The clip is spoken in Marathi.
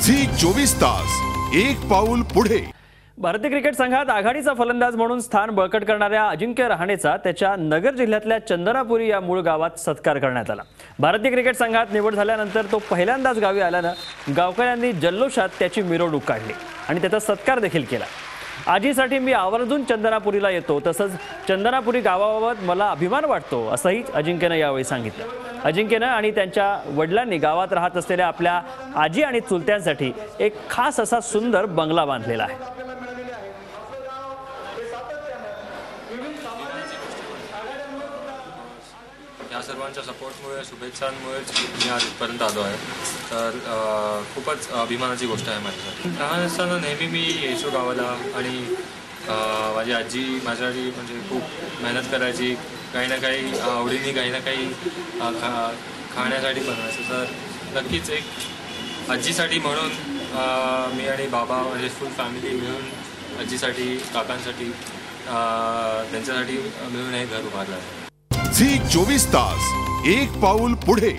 झी 24 तास एक पाऊल पुढे। भारतीय क्रिकेट संघात आघाडीचा फलंदाज म्हणून स्थान बळकट करणाऱ्या अजिंक्य रहाणेचा त्याच्या नगर जिल्ह्यातल्या चंदनापुरी या मूळ गावात सत्कार करण्यात आला। भारतीय क्रिकेट संघात निवड झाल्यानंतर तो पहिल्यांदाच गावी आल्यानं गावकऱ्यांनी जल्लोषात त्याची मिरवणूक काढली आणि त्याचा सत्कार देखील केला। आजीसाठी मी आवर्जून चंदनापुरीला येतो, तसंच चंदनापुरी गावाबाबत मला अभिमान वाटतो असंही अजिंक्यनं यावेळी सांगितलं। अजिंक्यनं आणि त्यांच्या वडिलांनी गावात राहत असलेल्या आपल्या आजी आणि चुलत्यांसाठी एक खास असा सुंदर बंगला बांधलेला आहे। या सर्वांच्या सपोर्टमुळे, शुभेच्छांमुळेच मी आजपर्यंत आलो आहे। तर खूपच अभिमानाची गोष्ट आहे माझ्यासाठी। लहान असताना नेहमी मी यायचो गावाला आणि माझी आजी माझ्यासाठी म्हणजे खूप मेहनत करायची, काही ना काही आवडीने काही ना काही खाण्यासाठी बनवायचं। तर नक्कीच एक आजीसाठी म्हणून मी आणि बाबा म्हणजे फुल फॅमिली मिळून आजीसाठी, काकांसाठी, त्यांच्यासाठी मिळून हे घर उभारलं आहे। झी 24 तास एक पाऊल पुढे।